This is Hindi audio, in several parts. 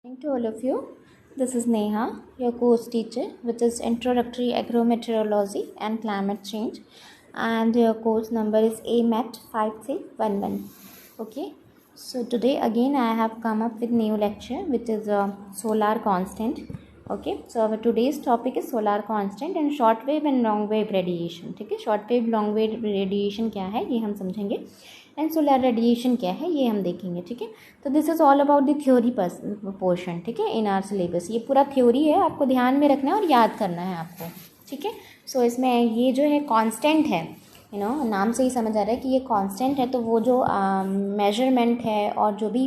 Morning to all of you. This is Neha, your course teacher, which is Introductory Agrometeorology and Climate Change, and your course number is AMAT 5311. Okay, so today again I have come up with new lecture, which is solar constant. Okay, so our today's topic is solar constant and short wave and long wave radiation. ठीक है, short wave long wave radiation क्या है ये हम समझेंगे, एंड सोलर रेडिएशन क्या है ये हम देखेंगे. ठीक है, तो this is all about the theory portion. ठीक है, इन आर सिलेबस ये पूरा थ्योरी है, आपको ध्यान में रखना है और याद करना है आपको. ठीक है, सो इसमें ये जो है कांस्टेंट है, नाम से ही समझ आ रहा है कि ये कांस्टेंट है. तो वो जो मेजरमेंट है और जो भी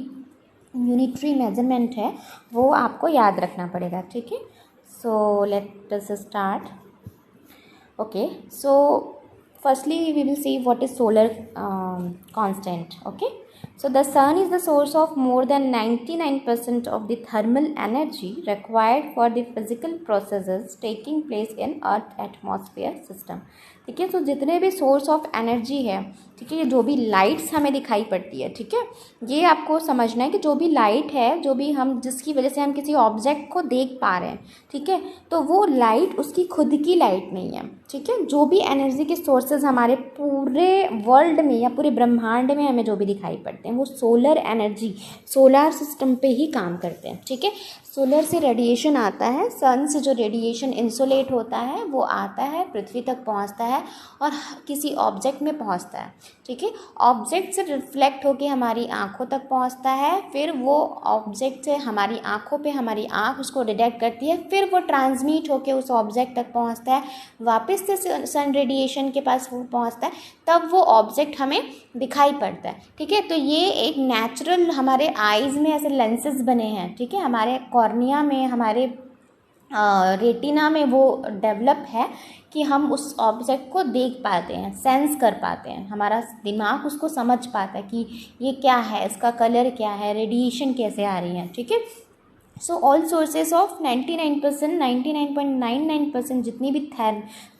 यूनिटरी मेजरमेंट है वो आपको याद रखना पड़ेगा. ठीक है, so let us start. Okay, so firstly we will see what is solar constant. Okay, so the sun is the source of more than 99% of the thermal energy required for the physical processes taking place in earth atmosphere system. ठीक है, तो जितने भी सोर्स ऑफ एनर्जी है, ठीक है, ये जो भी लाइट्स हमें दिखाई पड़ती है, ठीक है, ये आपको समझना है कि जो भी लाइट है, जो भी हम जिसकी वजह से हम किसी ऑब्जेक्ट को देख पा रहे हैं, ठीक है, तो वो लाइट उसकी खुद की लाइट नहीं है. ठीक है, जो भी एनर्जी के सोर्सेज हमारे पूरे वर्ल्ड में या पूरे ब्रह्मांड में हमें जो भी दिखाई पड़ते हैं वो सोलर एनर्जी, सोलर सिस्टम पे ही काम करते हैं. ठीक है, सोलर से रेडिएशन आता है, सन से जो रेडिएशन इंसुलेट होता है वो आता है, पृथ्वी तक पहुंचता है और किसी ऑब्जेक्ट में पहुंचता है. ठीक है, ऑब्जेक्ट से रिफ्लेक्ट होके हमारी आंखों तक पहुंचता है, फिर वो ऑब्जेक्ट से हमारी आंखों पे हमारी आंख उसको डिटेक्ट करती है, फिर वो ट्रांसमिट होके उस ऑब्जेक्ट तक पहुंचता है, वापस से सन रेडिएशन के पास वो पहुंचता है, तब वो ऑब्जेक्ट हमें दिखाई पड़ता है. ठीक है, तो ये एक नेचुरल हमारे आईज़ में ऐसे लेंसेज बने हैं. ठीक है, हमारे कॉर्निया में, हमारे रेटिना में वो डेवलप है कि हम उस ऑब्जेक्ट को देख पाते हैं, सेंस कर पाते हैं, हमारा दिमाग उसको समझ पाता है कि ये क्या है, इसका कलर क्या है, रेडिएशन कैसे आ रही है. ठीक है, सो ऑल सोर्सेज ऑफ 99%, 99.99% जितनी भी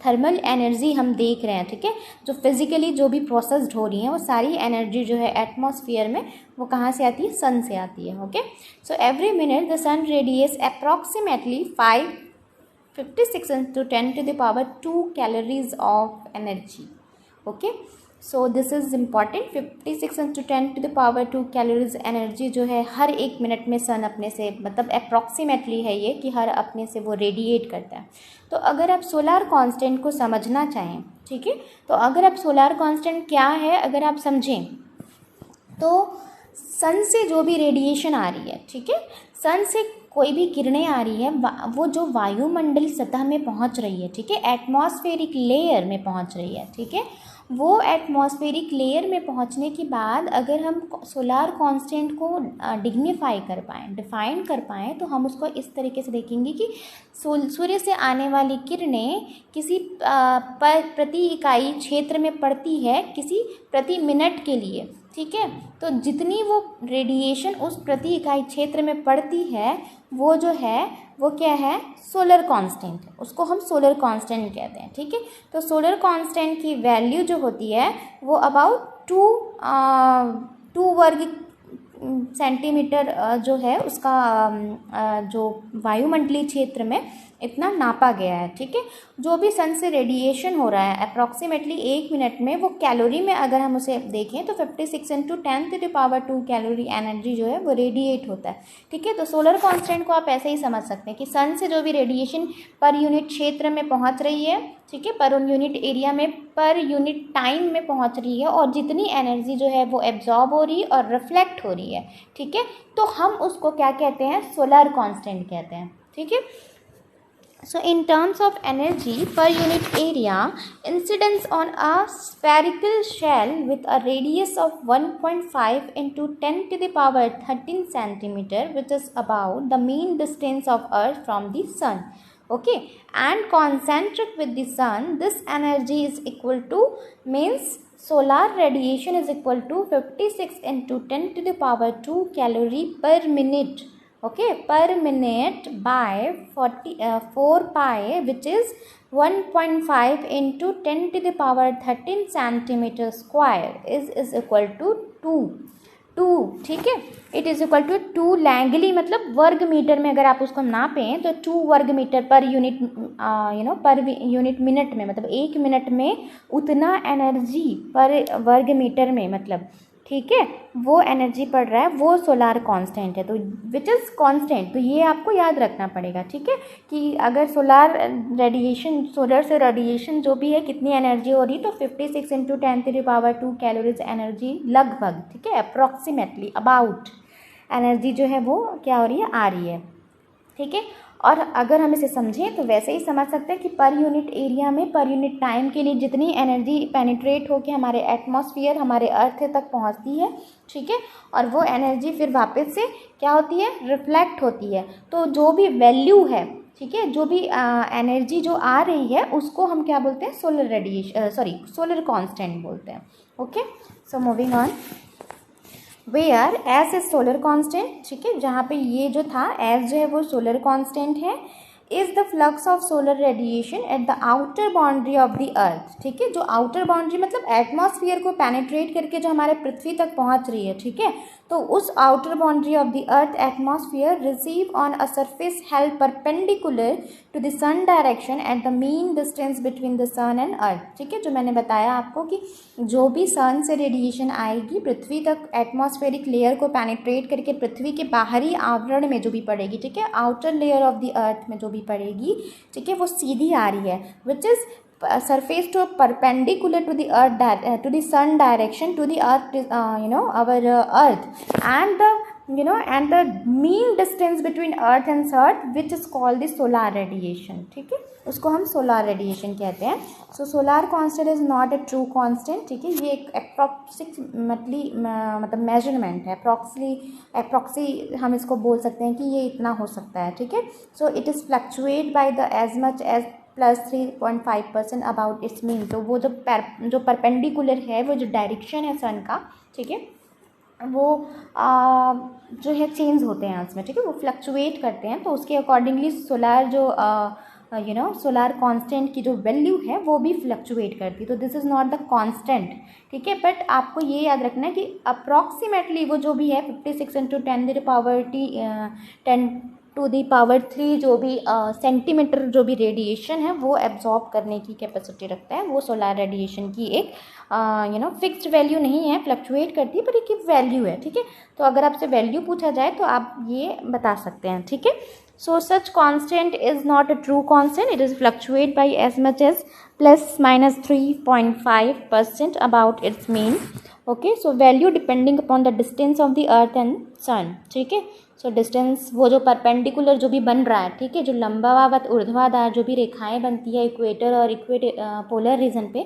थर्मल एनर्जी हम देख रहे हैं, ठीक है, जो फिजिकली जो भी प्रोसेस्ड हो रही हैं, वो सारी एनर्जी जो है एटमॉस्फेयर में वो कहाँ से आती है, सन से आती है. Okay, so every minute the sun radiates approximately 556 into 10 to the power 2 calories of energy. Okay, so this is important. 56 into 10 to the power 2 calories energy जो है हर एक मिनट में सन अपने से, मतलब अप्रॉक्सीमेटली है ये कि हर अपने से वो रेडिएट करता है. तो अगर आप सोलर कांस्टेंट को समझना चाहें, ठीक है, तो अगर आप सोलर कांस्टेंट क्या है अगर आप समझें, तो सन से जो भी रेडिएशन आ रही है, ठीक है, सन से कोई भी किरणें आ रही है, वो जो वायुमंडल सतह में पहुंच रही है, ठीक है, एटमॉस्फेरिक लेयर में पहुंच रही है. ठीक है, वो एटमॉस्फेरिक लेयर में पहुंचने के बाद अगर हम सोलर कांस्टेंट को डिग्निफाई कर पाएँ, डिफाइन कर पाएँ, तो हम उसको इस तरीके से देखेंगे कि सूर्य से आने वाली किरणें किसी प्रति इकाई क्षेत्र में पड़ती है किसी प्रति मिनट के लिए. ठीक है, तो जितनी वो रेडिएशन उस प्रति इकाई क्षेत्र में पड़ती है वो जो है वो क्या है, सोलर कांस्टेंट है, उसको हम सोलर कांस्टेंट कहते हैं. ठीक है, तो सोलर कांस्टेंट की वैल्यू जो होती है वो अबाउट 2 वर्ग सेंटीमीटर जो है उसका जो वायुमंडलीय क्षेत्र में इतना नापा गया है. ठीक है, जो भी सन से रेडिएशन हो रहा है अप्रॉक्सीमेटली एक मिनट में, वो कैलोरी में अगर हम उसे देखें तो 56 into 10 to the power 2 calorie energy जो है वो रेडिएट होता है. ठीक है, तो सोलर कांस्टेंट को आप ऐसे ही समझ सकते हैं कि सन से जो भी रेडिएशन पर यूनिट क्षेत्र में पहुंच रही है, ठीक है, पर यूनिट एरिया में, पर यूनिट टाइम में पहुंच रही है, और जितनी एनर्जी जो है वो एब्जॉर्ब हो रही है और रिफ्लेक्ट हो रही है. ठीक है, तो हम उसको क्या कहते हैं, सोलर कांस्टेंट कहते हैं. ठीक है, so in terms of energy per unit area, incidence on a spherical shell with a radius of 1.5 into 10 to the power 13 centimeter, which is about the mean distance of Earth from the Sun. Okay, and concentric with the Sun, this energy is equal to, means solar radiation is equal to 56 into 10 to the power 2 calorie per minute. Okay, per minute by 4 pi, which is 1.5 into 10 to the power 13 centimeter square is equal to 2. 2, ठीक है, it is equal to 2 langley, मतलब वर्ग मीटर में अगर आप उसको नापें तो 2 वर्ग metre per unit, per unit minute में, मतलब 1 मिनट में उतना एनर्जी पर वर्ग मीटर में, मतलब ठीक है, वो एनर्जी पड़ रहा है, वो सोलार कांस्टेंट है। तो विच इज़ कांस्टेंट, तो ये आपको याद रखना पड़ेगा, ठीक है, कि अगर सोलर से रेडिएशन जो भी है कितनी एनर्जी हो रही, तो 56 इंटू 10⁻² कैलोरीज एनर्जी लगभग, ठीक है, अप्रॉक्सीमेटली अबाउट एनर्जी जो है वो क्या हो रही है, आ रही है, ठीक है। और अगर हम इसे समझें तो वैसे ही समझ सकते हैं कि पर यूनिट एरिया में पर यूनिट टाइम के लिए जितनी एनर्जी पेनिट्रेट होकर हमारे एटमॉस्फेयर, हमारे अर्थ तक पहुंचती है, ठीक है, और वो एनर्जी फिर वापस से क्या होती है, रिफ्लेक्ट होती है। तो जो भी वैल्यू है, ठीक है, जो भी एनर्जी जो आ रही है उसको हम क्या बोलते हैं, सोलर रेडिएशन, सोलर कांस्टेंट बोलते हैं। Okay, so moving on, whereas is solar constant, ठीक है, जहाँ पे ये जो था एस जो है वो सोलर कांस्टेंट है, is the flux of solar radiation at the outer boundary of the अर्थ, ठीक है, जो आउटर बाउंड्री मतलब एटमॉस्फेयर को पेनिट्रेट करके जो हमारे पृथ्वी तक पहुंच रही है, ठीक है, तो उस outer boundary of the earth atmosphere receive on a surface held perpendicular to the sun direction at the mean distance between the sun and earth, ठीक है, जो मैंने बताया आपको कि जो भी सन से रेडिएशन आएगी पृथ्वी तक एटमॉस्फेरिक लेयर को पेनिट्रेट करके पृथ्वी के बाहरी आवरण में जो भी पड़ेगी, ठीक है, आउटर लेयर ऑफ द अर्थ में जो भी पड़ेगी, ठीक है, वो सीधी आ रही है, which is surface to perpendicular to the earth, to the sun direction, to the earth, our earth, and the mean distance between earth and sun, which is called the solar radiation, ठीक है, उसको हम सोलार रेडिएशन कहते हैं। So solar constant is not a true constant, ठीक है, ये एक अप्रॉक्सीमेटली मतलब मेजरमेंट है, अप्रॉक्सी हम इसको बोल सकते हैं कि ये इतना हो सकता है, ठीक है। So it is fluctuate by the as much as +3.5% about its mean. तो वो जो परपेंडिकुलर है, वो जो डायरेक्शन है सन का, ठीक है, वो जो है चेंज होते हैं उसमें, ठीक है, वो फ्लक्चुएट करते हैं, तो उसके अकॉर्डिंगली सोलार जो सोलार कांस्टेंट की जो वैल्यू है वो भी फ्लक्चुएट करती है। तो this is not the constant, ठीक है, बट आपको ये याद रखना है कि अप्रॉक्सीमेटली वो जो भी है 56 इंटू 10⁻³ जो भी सेंटीमीटर जो भी रेडिएशन है वो एब्जॉर्ब करने की कैपेसिटी रखता है, वो सोलार रेडिएशन की एक फिक्स्ड वैल्यू नहीं है, फ्लक्चुएट करती है, पर एक वैल्यू है, ठीक है। तो अगर आपसे वैल्यू पूछा जाए तो आप ये बता सकते हैं, ठीक है। So such constant is not a true constant, it is fluctuate by as much as +-3.5% about its mean. Okay, so value depending upon the distance of the earth and sun, ठीक है। सो डिस्टेंस वो जो परपेंडिकुलर जो भी बन रहा है, ठीक है, जो लंबावत ऊर्ध्वाधर जो भी रेखाएं बनती है इक्वेटर और पोलर रीजन पे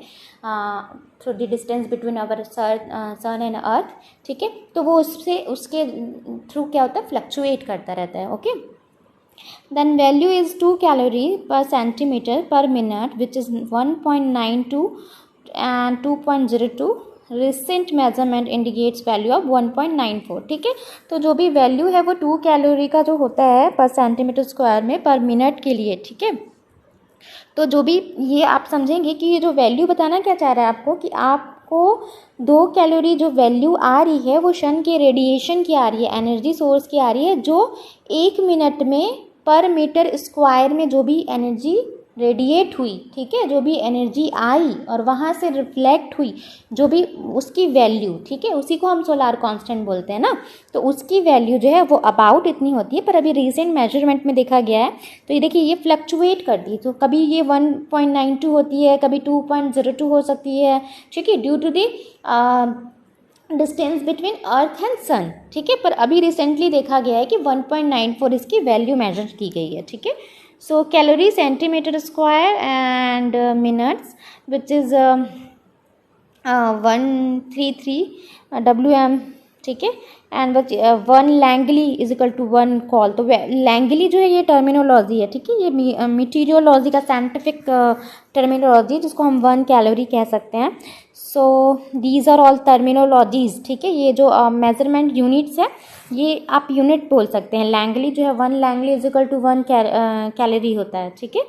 through the distance between our sun and earth, ठीक है, तो वो उसके थ्रू क्या होता है, फ्लक्चुएट करता रहता है। Okay, then value is 2 calorie per centimeter per minute, which is 1.92 and 2.02. Recent measurement indicates value of 1.94, ठीक है। तो जो भी वैल्यू है वो 2 कैलोरी का जो होता है पर सेंटीमीटर स्क्वायर में पर मिनट के लिए, ठीक है। तो जो भी ये आप समझेंगे कि ये जो वैल्यू बताना क्या चाह रहा है आपको, कि आपको 2 कैलोरी जो वैल्यू आ रही है वो सन के रेडिएशन की आ रही है, एनर्जी सोर्स की आ रही है, जो 1 मिनट में पर मीटर स्क्वायर में जो भी एनर्जी रेडिएट हुई, ठीक है, जो भी एनर्जी आई और वहाँ से रिफ्लेक्ट हुई जो भी उसकी वैल्यू, ठीक है, उसी को हम सोलार कांस्टेंट बोलते हैं ना। तो उसकी वैल्यू जो है वो अबाउट इतनी होती है, पर अभी रिसेंट मेजरमेंट में देखा गया है तो ये देखिए ये फ्लक्चुएट करती है, तो कभी ये 1.92 होती है, कभी 2.02 हो सकती है, ठीक है, due to the distance between earth and sun, ठीक है। पर अभी रिसेंटली देखा गया है कि 1.94 इसकी वैल्यू मेजर की गई है, ठीक है। So calorie centimetre square and minutes which is 133 WM, ठीक है, and 1 langley is equal to 1 cal. तो लैंगली जो है ये टर्मिनोलॉजी है, ठीक है, ये मीटीरियोलॉजी का साइंटिफिक टर्मिनोलॉजी जिसको हम 1 कैलोरी कह सकते हैं। So these are all terminologies, ठीक है, ये जो मेजरमेंट यूनिट्स है ये आप यूनिट बोल सकते हैं। लैंगली जो है 1 langley is equal to 1 calorie होता है, ठीक है।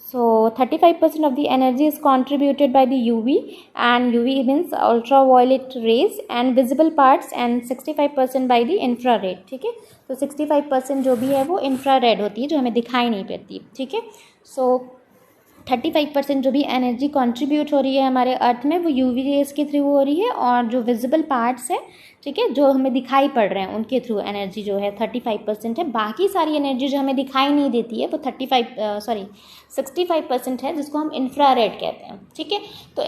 So 35% of the energy is contributed by the UV, and UV means ultraviolet rays and visible parts, and 65% by the infrared. ठीक है, तो 65% जो भी है वो इंफ्रारेड होती है, जो हमें दिखाई नहीं पड़ती. ठीक है, सो 35% जो भी एनर्जी कंट्रीब्यूट हो रही है हमारे अर्थ में वो यूवी रेज के थ्रू हो रही है, और जो विजिबल पार्ट्स है, ठीक है, जो हमें दिखाई पड़ रहे हैं उनके थ्रू एनर्जी जो है 35% है. बाकी सारी एनर्जी जो हमें दिखाई नहीं देती है वो 65% है, जिसको हम इंफ्रारेड कहते हैं. ठीक है, तो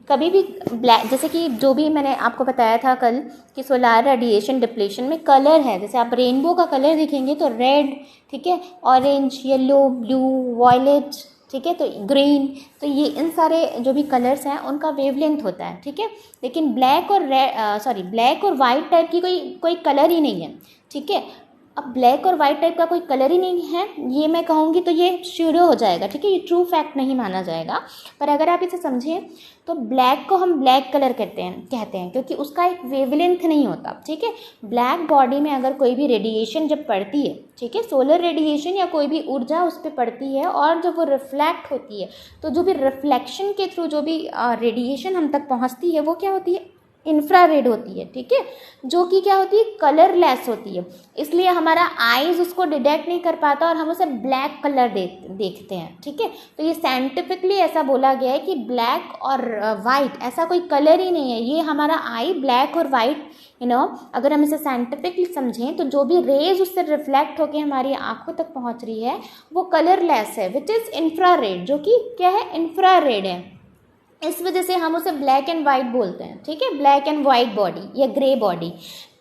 कभी भी ब्लैक, जैसे कि जो भी मैंने आपको बताया था कल कि सोलार रेडिएशन डिप्लेशन में कलर है, जैसे आप रेनबो का कलर देखेंगे तो रेड, ठीक है, ऑरेंज, येलो, ब्लू, वायलेट, ठीक है, तो ग्रीन, तो ये इन सारे जो भी कलर्स हैं उनका वेवलेंथ होता है. ठीक है, लेकिन ब्लैक और वाइट टाइप की कोई कलर ही नहीं है. ठीक है, अब ब्लैक और वाइट टाइप का कोई कलर ही नहीं है, ये मैं कहूँगी तो ये श्यूरो हो जाएगा. ठीक है, ये ट्रू फैक्ट नहीं माना जाएगा. पर अगर आप इसे समझें तो ब्लैक को हम ब्लैक कलर कहते हैं क्योंकि उसका एक वेवलेंथ नहीं होता. ठीक है, ब्लैक बॉडी में अगर कोई भी रेडिएशन जब पड़ती है, ठीक है, सोलर रेडिएशन या कोई भी ऊर्जा उस पर पड़ती है और जब वो रिफ्लेक्ट होती है, तो जो भी रिफ्लेक्शन के थ्रू जो भी रेडिएशन हम तक पहुँचती है वो क्या होती है, इंफ्रारेड होती है. ठीक है, जो कि क्या होती है, कलरलेस होती है. इसलिए हमारा आईज उसको डिटेक्ट नहीं कर पाता और हम उसे ब्लैक कलर देखते हैं. ठीक है, तो ये साइंटिफिकली ऐसा बोला गया है कि ब्लैक और वाइट ऐसा कोई कलर ही नहीं है. ये हमारा आई ब्लैक और वाइट, अगर हम इसे साइंटिफिकली समझें तो जो भी रेज उससे रिफ्लेक्ट होकर हमारी आंखों तक पहुंच रही है वो कलरलेस है, विच इज़ इंफ्रारेड, जो कि क्या है, इंफ्रारेड है. इस वजह से हम उसे ब्लैक एंड वाइट बोलते हैं. ठीक है, ब्लैक एंड वाइट बॉडी या ग्रे बॉडी,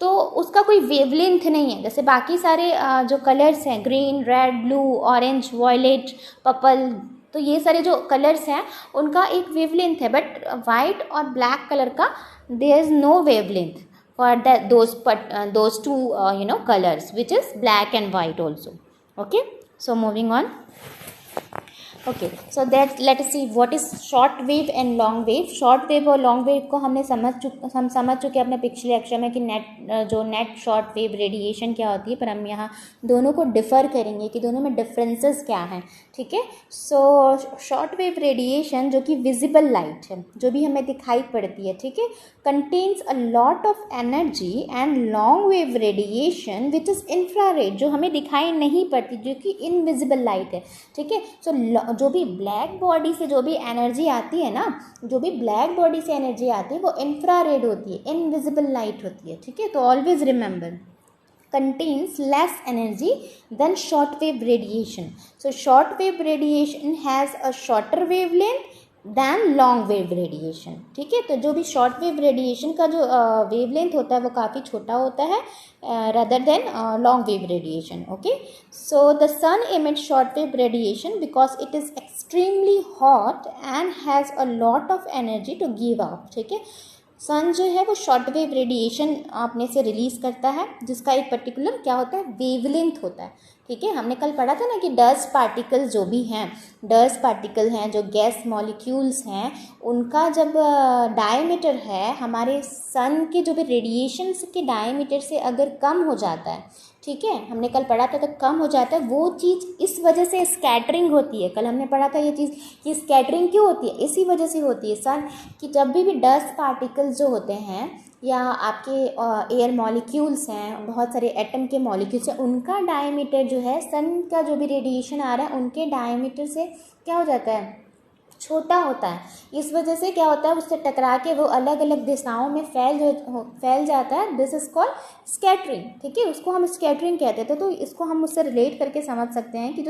तो उसका कोई वेवलेंथ नहीं है. जैसे बाकी सारे जो कलर्स हैं, green, red, blue, orange, violet, purple, तो ये सारे जो कलर्स हैं उनका एक वेवलेंथ है. बट वाइट और ब्लैक कलर का there is no wavelength for those two colours, which is black and white also. Okay, so moving on. Okay, so that let us see what is short wave and long wave. Short wave और लॉन्ग वेव को हम समझ चुके अपने पिछले लेक्चर में कि नेट शॉर्ट वेव रेडिएशन क्या होती है, पर हम यहाँ दोनों को डिफ़र करेंगे कि दोनों में डिफरेंसेस क्या हैं. ठीक है, सो शॉर्ट वेव रेडिएशन जो कि विजिबल लाइट है, जो भी हमें दिखाई पड़ती है, ठीक है, contains a lot of energy. And long wave radiation which is infrared, जो हमें दिखाई नहीं पड़ती, जो कि इनविजिबल लाइट है. ठीक है, सो जो भी ब्लैक बॉडी से जो भी एनर्जी आती है ना, जो भी ब्लैक बॉडी से एनर्जी आती है वो इंफ्रारेड होती है, इनविजिबल लाइट होती है. ठीक है, तो always remember, contains less energy than short wave radiation. So short wave radiation has a shorter wavelength than long wave radiation. ठीक है, तो जो भी short wave radiation का जो wavelength होता है वो काफ़ी छोटा होता है rather than long wave radiation. Okay, so the sun emits short wave radiation because it is extremely hot and has a lot of energy to give off. ठीक है, सन जो है वो शॉर्ट वेव रेडिएशन अपने से रिलीज़ करता है, जिसका एक पर्टिकुलर क्या होता है, वेवलेंथ होता है. ठीक है, हमने कल पढ़ा था ना कि डस्ट पार्टिकल जो भी हैं, डस्ट पार्टिकल हैं, जो गैस मॉलिक्यूल्स हैं, उनका जब डायमीटर है हमारे सन के जो भी रेडिएशन के डायमीटर से अगर कम हो जाता है, ठीक है, हमने कल पढ़ा था तो कम हो जाता है, वो चीज़ इस वजह से स्कैटरिंग होती है. कल हमने पढ़ा था ये चीज़ कि स्कैटरिंग क्यों होती है, इसी वजह से होती है सन कि जब भी डस्ट पार्टिकल्स जो होते हैं या आपके एयर मॉलिक्यूल्स हैं, बहुत सारे एटम के मॉलिक्यूल्स हैं, उनका डायमीटर जो है सन का जो भी रेडिएशन आ रहा है उनके डायमीटर से क्या हो जाता है, छोटा होता है. इस वजह से क्या होता है, उससे टकरा के वो अलग अलग दिशाओं में फैल जाता है. This is called scattering. ठीक है, उसको हम स्कैटरिंग कहते थे. तो इसको हम उससे रिलेट करके समझ सकते हैं कि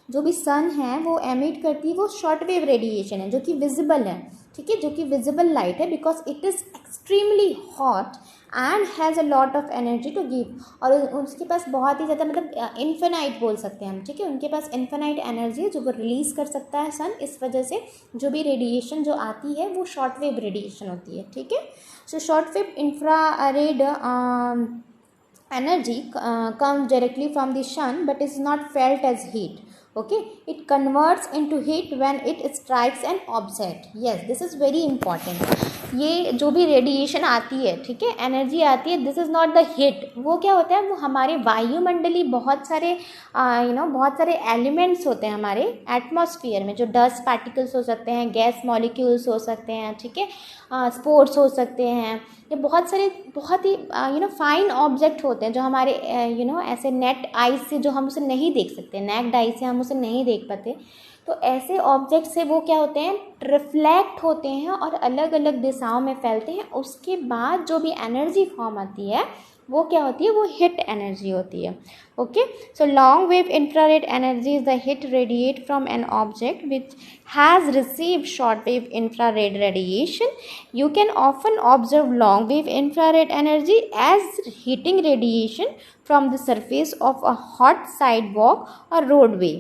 जो भी सन है वो एमिट करती है वो शॉर्ट वेव रेडिएशन है, जो कि विजिबल है. ठीक है, जो कि विजिबल लाइट है, because it is extremely hot and has a lot of energy to give. और उसके पास बहुत ही ज़्यादा, मतलब इन्फिनाइट बोल सकते हैं हम. ठीक है, उनके पास इन्फिनाइट एनर्जी है जो वो रिलीज़ कर सकता है सन. इस वजह से जो भी रेडिएशन जो आती है वो शॉर्ट वेव रेडिएशन होती है. ठीक है, so short wave infrared energy comes directly from the sun but is not felt as heat. Okay, it converts into heat when it strikes an object. Yes, this is very important. ये जो भी रेडिएशन आती है, ठीक है, एनर्जी आती है, this is not the heat. वो क्या होता है, वो हमारे वायुमंडली बहुत सारे बहुत सारे एलिमेंट्स होते हैं हमारे एटमॉस्फेयर में, जो डस्ट पार्टिकल्स हो सकते हैं, गैस मॉलिक्यूल्स हो सकते हैं, ठीक है, स्पोर्स हो सकते हैं, ये बहुत सारे बहुत ही फाइन ऑब्जेक्ट होते हैं जो हमारे ऐसे नेट आइज से जो हम उसे नहीं देख सकते, नेक्ड आई से हम उसे नहीं देख पाते। तो ऐसे ऑब्जेक्ट से वो क्या होते हैं, रिफ्लेक्ट होते हैं और अलग अलग दिशाओं में फैलते हैं। उसके बाद जो भी एनर्जी फॉर्म आती है वो क्या होती है, वो हिट एनर्जी होती है। Okay, so long wave infrared energy is the heat radiate from an object which has received short wave infrared radiation. You can often observe long wave infrared energy as heating radiation from the surface of a hot sidewalk और roadway.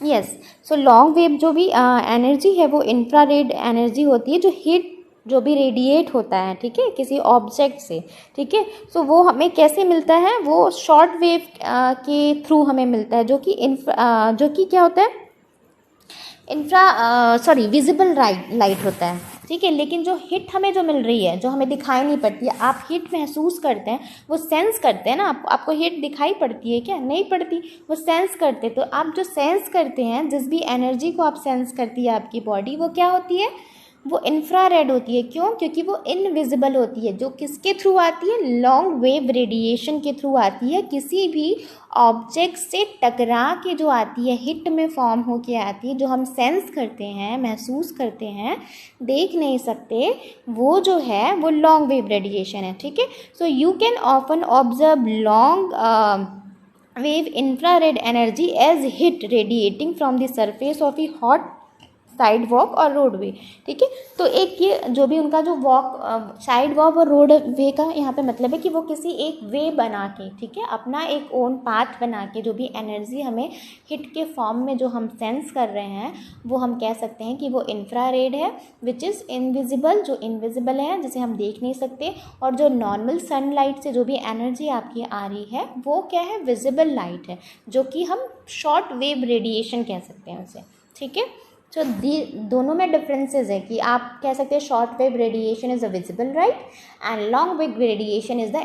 Yes, so long wave जो भी एनर्जी है वो इंफ्रारेड एनर्जी होती है, जो हीट जो भी रेडिएट होता है, ठीक है, किसी ऑब्जेक्ट से, ठीक है। सो वो हमें कैसे मिलता है, वो शॉर्ट वेव के थ्रू हमें मिलता है, जो कि क्या होता है, विजिबल लाइट होता है, ठीक है। लेकिन जो हिट हमें जो मिल रही है, जो हमें दिखाई नहीं पड़ती है, आप हिट महसूस करते हैं, वो सेंस करते हैं ना, आपको हिट दिखाई पड़ती है क्या, नहीं पड़ती, वो सेंस करते। तो आप जो सेंस करते हैं, जिस भी एनर्जी को आप सेंस करती है आपकी बॉडी, वो क्या होती है, वो इंफ्रारेड होती है। क्यों, क्योंकि वो इनविजिबल होती है। जो किसके थ्रू आती है, लॉन्ग वेव रेडिएशन के थ्रू आती है, किसी भी ऑब्जेक्ट से टकरा के जो आती है, हिट में फॉर्म हो के आती है, जो हम सेंस करते हैं, महसूस करते हैं, देख नहीं सकते, वो जो है वो लॉन्ग वेव रेडिएशन है, ठीक है। So you can often observe long wave infrared energy as heat radiating from the surface of a hot sidewalk और रोड वे, ठीक है। तो एक ये जो भी उनका जो वॉक साइड वॉक और रोड वे का यहाँ पे मतलब है कि वो किसी एक वे बना के, ठीक है, अपना एक ओन पाथ बना के जो भी एनर्जी हमें हिट के फॉर्म में जो हम सेंस कर रहे हैं, वो हम कह सकते हैं कि वो इंफ्रारेड है, विच इज़ इनविजिबल, जो इनविजिबल है, जिसे हम देख नहीं सकते। और जो नॉर्मल सनलाइट से जो भी एनर्जी आपकी आ रही है, वो क्या है, विजिबल लाइट है, जो कि हम शॉर्ट वेव रेडिएशन कह सकते हैं उसे, ठीक है। तो दोनों में डिफरेंसेस है कि आप कह सकते हैं short wave radiation is a visible right, and long wave radiation is the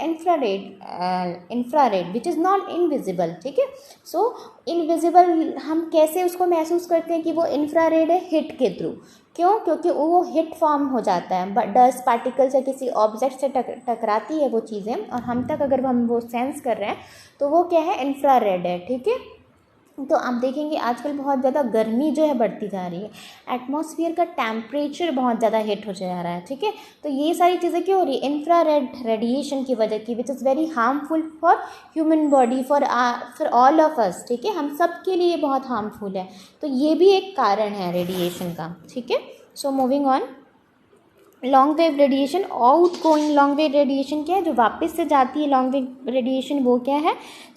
infrared which is not invisible, ठीक है। सो इनविजिबल हम कैसे उसको महसूस करते हैं कि वो इंफ्रारेड है, हिट के थ्रू। क्यों, क्योंकि वो हिट फॉर्म हो जाता है, बट डस्ट पार्टिकल से किसी ऑब्जेक्ट से टकराती है वो चीज़ें, और हम तक अगर हम वो सेंस कर रहे हैं, तो वो क्या है, इंफ्रारेड है, ठीक है। तो आप देखेंगे आजकल बहुत ज़्यादा गर्मी जो है बढ़ती जा रही है, एटमॉस्फेयर का टेम्परेचर बहुत ज़्यादा हिट हो जा रहा है, ठीक है। तो ये सारी चीज़ें क्यों हो रही है, इंफ्रारेड रेडिएशन की वजह की, which is very harmful for human body, for all of us, ठीक है, हम सब के लिए बहुत हार्मफुल है। तो ये भी एक कारण है रेडिएशन का, ठीक है। सो moving on, long wave radiation, out going long wave radiation क्या है, जो वापस से जाती है लॉन्ग वेव रेडिएशन, वो क्या है।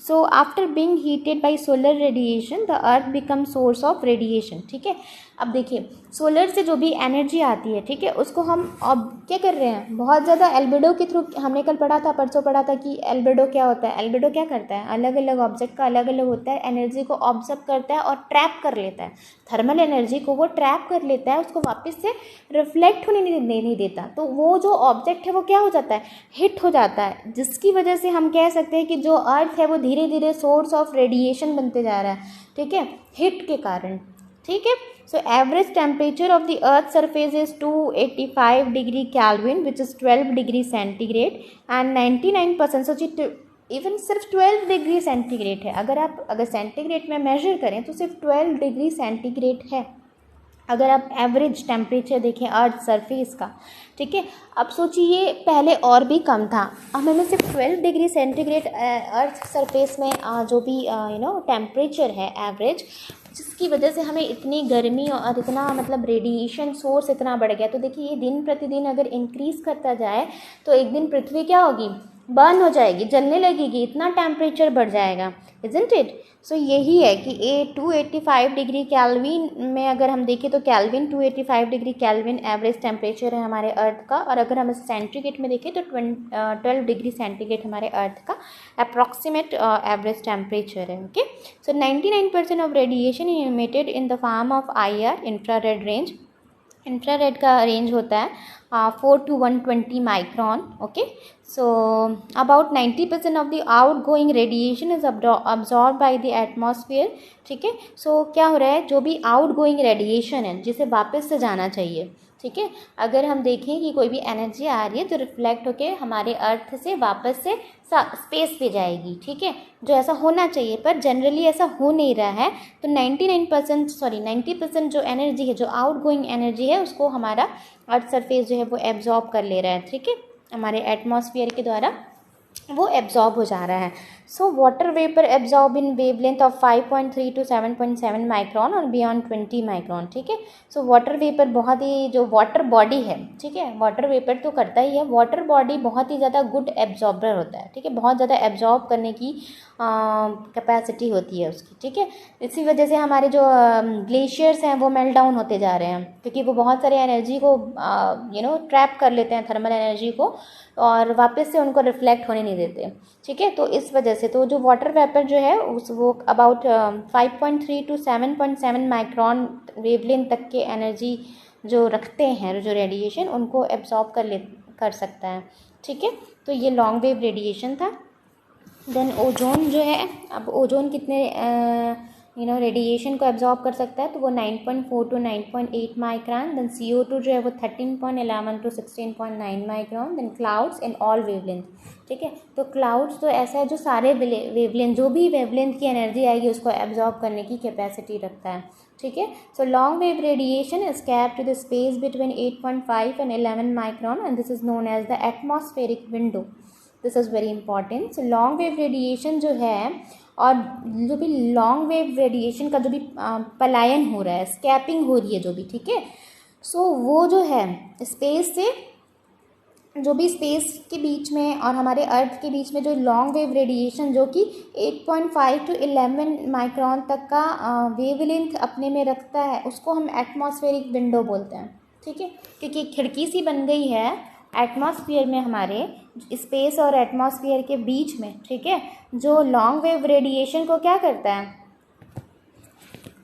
So after being heated bye solar radiation the earth become source of radiation, ठीक है। अब देखिए, सोलर से जो भी एनर्जी आती है, ठीक है, उसको हम अब क्या कर रहे हैं, बहुत ज़्यादा एल्बिडो के थ्रू, हमने कल पढ़ा था, परसों पढ़ा था कि एल्बिडो क्या होता है। एल्बिडो क्या करता है, अलग अलग ऑब्जेक्ट का अलग अलग होता है, एनर्जी को ऑब्जर्व करता है और ट्रैप कर लेता है, थर्मल एनर्जी को वो ट्रैप कर लेता है, उसको वापस से रिफ्लेक्ट होने नहीं देता। तो वो जो ऑब्जेक्ट है वो क्या हो जाता है, हिट हो जाता है, जिसकी वजह से हम कह सकते हैं कि जो अर्थ है वो धीरे धीरे सोर्स ऑफ रेडिएशन बनते जा रहा है, ठीक है, हिट के कारण, ठीक है। So average temperature of the earth surface is 285 degree kelvin which is 12 degree centigrade and 99%, सोचिए इवन सिर्फ 12 डिग्री सेंटीग्रेड है। अगर सेंटीग्रेड में मेजर करें तो सिर्फ 12 डिग्री सेंटीग्रेड है, अगर आप एवरेज टेम्परेचर देखें अर्थ सरफेस का, ठीक है। अब सोचिए पहले और भी कम था, अब हमें सिर्फ 12 डिग्री सेंटीग्रेड अर्थ सरफेस में जो भी टेम्परेचर है एवरेज, जिसकी वजह से हमें इतनी गर्मी और इतना मतलब रेडिएशन सोर्स इतना बढ़ गया। तो देखिए ये दिन प्रतिदिन अगर इंक्रीज़ करता जाए तो एक दिन पृथ्वी क्या होगी, बर्न हो जाएगी, जलने लगेगी, इतना टेम्परेचर बढ़ जाएगा, इजंट इट। सो यही है कि 285 डिग्री कैल्विन में अगर हम देखें तो kelvin 285 degree kelvin average temperature है हमारे अर्थ का, और अगर हम सेंटीग्रेड में देखें तो 12 डिग्री सेंटीग्रेड हमारे अर्थ का अप्रॉक्सीमेट एवरेज टेम्परेचर है, okay. So 99% of radiation emitted in the form of IR infrared range infrared का रेंज होता है 4 to 120 micron. Okay, so about 90% of the out going radiation is absorb bye the atmosphere. ठीक है, सो क्या हो रहा है, जो भी आउट गोइंग रेडिएशन है जिसे वापस से जाना चाहिए, ठीक है, अगर हम देखें कि कोई भी एनर्जी आ रही है जो रिफ्लेक्ट होके हमारे अर्थ से वापस से स्पेस पे जाएगी, ठीक है, जो ऐसा होना चाहिए पर जनरली ऐसा हो नहीं रहा है. तो 90% जो एनर्जी है, जो आउट गोइंग एनर्जी है, उसको हमारा अर्थ सरफेस जो है वो एब्जॉर्ब कर ले रहा है. ठीक है, हमारे एटमॉस्फेयर के द्वारा वो एब्जॉर्ब हो जा रहा है. So water vapour absorb in wavelength of 5.3 to 7.7 micron और बियॉन्ड 20 माइक्रॉन. ठीक है, सो वाटर वेपर बहुत ही, जो वाटर बॉडी है, ठीक है, वाटर वेपर तो करता ही है, वाटर बॉडी बहुत ही ज़्यादा गुड एब्जॉर्बर होता है. ठीक है, बहुत ज़्यादा एब्जॉर्ब करने की कैपेसिटी होती है उसकी. ठीक है, इसी वजह से हमारे जो ग्लेशियर्स हैं वो मेल्ट डाउन होते जा रहे हैं, क्योंकि वो बहुत सारे एनर्जी को ट्रैप कर लेते हैं, थर्मल एनर्जी को, और वापस से उनको रिफ्लेक्ट होने नहीं देते. ठीक है, तो इस वजह से तो जो वाटर वेपर जो है वो अबाउट 5.3 to 7.7 माइक्रॉन वेवलेंथ तक के एनर्जी जो रखते हैं, जो रेडिएशन, उनको एब्जॉर्ब कर सकता है. ठीक है, तो ये लॉन्ग वेव रेडिएशन था. देन ओजोन जो है, अब ओजोन कितने रेडिएशन को एब्जॉर्ब कर सकता है, तो वो 9.4 to 9.8 माइक्रॉन. देन CO2 जो है वो 13.11 to 16.9 micron. Then clouds in all wavelength. ठीक है, तो क्लाउड्स तो ऐसा है जो सारे वेवलेंथ, जो भी वेवलेंथ की एनर्जी आएगी उसको एब्जॉर्ब करने की कैपेसिटी रखता है. ठीक है, so long wave radiation is capped to the space between 8.5 and 11 micron and this is known as the atmospheric window. This is very important. So long wave radiation जो है, और जो भी लॉन्ग वेव रेडिएशन का जो भी पलायन हो रहा है, स्कैपिंग हो रही है जो भी, ठीक है, सो वो जो है स्पेस से, जो भी स्पेस के बीच में और हमारे अर्थ के बीच में जो लॉन्ग वेव रेडिएशन जो कि 8.5 to 11 माइक्रॉन तक का वेवलेंथ अपने में रखता है, उसको हम एटमॉस्फेरिक विंडो बोलते हैं. ठीक है, क्योंकि खिड़की सी बन गई है एटमॉस्फेयर में, हमारे स्पेस और एटमॉस्फेयर के बीच में. ठीक है, जो लॉन्ग वेव रेडिएशन को क्या करता है,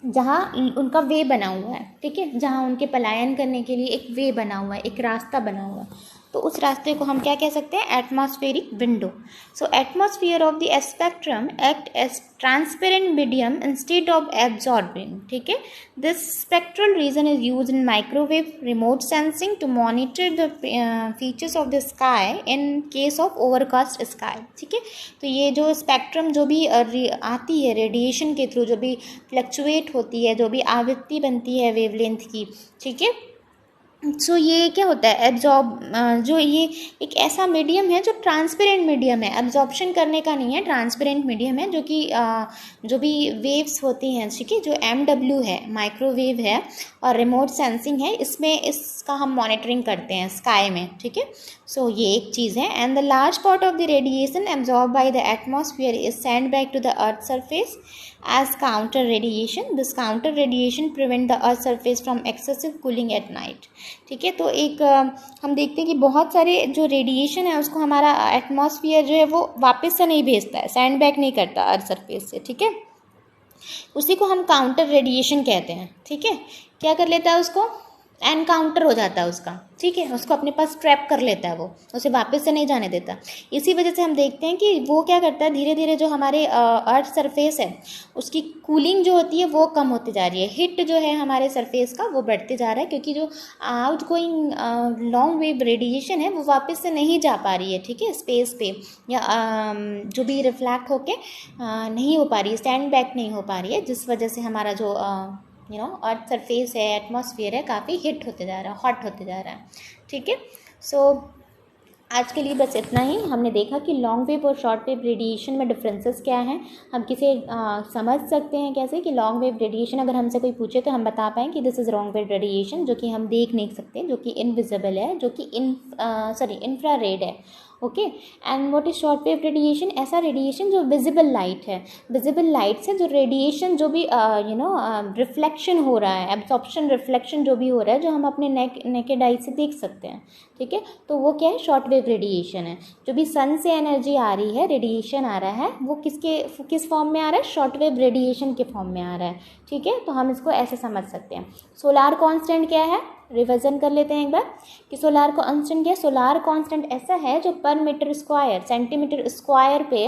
जहाँ उनका वे बना हुआ है, ठीक है, जहाँ उनके पलायन करने के लिए एक वे बना हुआ है, एक रास्ता बना हुआ है, तो उस रास्ते को हम क्या कह सकते हैं, atmospheric window. So atmosphere of the spectrum act as transparent medium instead of absorbing. ठीक है, this spectral region is use in microwave remote sensing to monitor the features of the sky in case of overcast sky. ठीक है, तो ये जो स्पेक्ट्रम जो भी आती है रेडिएशन के थ्रू, जो भी फ्लक्चुएट होती है, जो भी आवृत्ति बनती है वेवलेंथ की, ठीक है, सो ये क्या होता है, एब्जॉर्ब, जो ये एक ऐसा मीडियम है जो ट्रांसपेरेंट मीडियम है, एब्जॉर्प्शन करने का नहीं है, ट्रांसपेरेंट मीडियम है, जो कि जो भी वेव्स होती हैं, ठीक है, जो MW है, माइक्रोवेव है, और रिमोट सेंसिंग है, इसमें इसका हम मॉनिटरिंग करते हैं स्काई में. ठीक है, सो ये एक चीज़ है. And the large part of the radiation absorb by the atmosphere is send back to the earth surface as counter radiation. This counter radiation prevent the earth surface from excessive cooling at night. ठीक है, तो एक हम देखते हैं कि बहुत सारे जो रेडिएशन है उसको हमारा एटमॉस्फेयर जो है वो वापस से नहीं भेजता है, सेंड बैक नहीं करता अर्थ सरफेस से. ठीक है, उसी को हम काउंटर रेडिएशन कहते हैं. ठीक है, क्या कर लेता है, उसको एनकाउंटर हो जाता है उसका. ठीक है, उसको अपने पास ट्रैप कर लेता है, वो उसे वापस से नहीं जाने देता. इसी वजह से हम देखते हैं कि वो क्या करता है, धीरे धीरे जो हमारे अर्थ सरफेस है उसकी कूलिंग जो होती है वो कम होती जा रही है, हीट जो है हमारे सरफेस का वो बढ़ते जा रहा है, क्योंकि जो out going long wave radiation है वो वापस से नहीं जा पा रही है. ठीक है, स्पेस पे, या जो भी रिफ्लेक्ट होके नहीं हो पा रही है, स्टैंड बैक नहीं हो पा रही है, जिस वजह से हमारा जो अर्थ सरफेस है, एटमॉस्फेयर है, काफ़ी हिट होते जा रहा है, हॉट होते जा रहा है. ठीक है, सो आज के लिए बस इतना ही. हमने देखा कि लॉन्ग वेव और शॉर्ट वेव रेडिएशन में डिफरेंसेस क्या हैं, हम किसे समझ सकते हैं कैसे, कि लॉन्ग वेव रेडिएशन अगर हमसे कोई पूछे तो हम बता पाएँ कि this is long wave radiation, जो कि हम देख नहीं सकते, जो कि इनविजिबल है, जो कि इंफ्रारेड है. Okay, and what is short wave radiation, ऐसा रेडिएशन जो विजिबल लाइट है, विजिबल लाइट से जो रेडिएशन जो भी रिफ्लेक्शन हो रहा है, एब्जॉर्प्शन रिफ्लेक्शन जो भी हो रहा है, जो हम अपने नेकेड आई से देख सकते हैं. ठीक है, तो वो क्या है, शॉर्ट वेव रेडिएशन है. जो भी सन से एनर्जी आ रही है, रेडिएशन आ रहा है, वो किस फॉर्म में आ रहा है, शॉर्ट वेव रेडिएशन के फॉर्म में आ रहा है. ठीक है, तो हम इसको ऐसे समझ सकते हैं. सोलार कांस्टेंट क्या है, रिविजन कर लेते हैं एक बार कि सोलार कांस्टेंट क्या है। सोलार कांस्टेंट ऐसा है जो पर मीटर स्क्वायर सेंटीमीटर स्क्वायर पे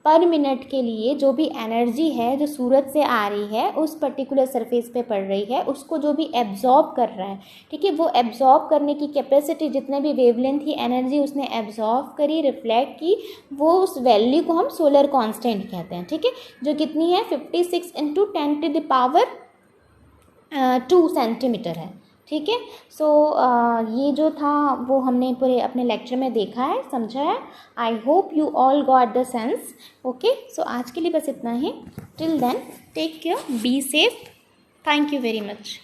पर मिनट के लिए जो भी एनर्जी है जो सूरज से आ रही है उस पर्टिकुलर सरफेस पे पड़ रही है उसको जो भी एब्जॉर्ब कर रहा है, ठीक है, वो एब्जॉर्ब करने की कैपेसिटी जितने भी वेवलेंथ की एनर्जी उसने एब्जॉर्ब करी रिफ्लेक्ट की, वो उस वैल्यू को हम सोलर कांस्टेंट कहते हैं, ठीक है, जो कितनी है 56 × 10⁻² सेंटीमीटर है, ठीक है। सो ये जो था वो हमने पूरे अपने लेक्चर में देखा है, समझा है। I hope you all got the sense. Okay, so आज के लिए बस इतना ही। Till then take care, be safe, thank you very much.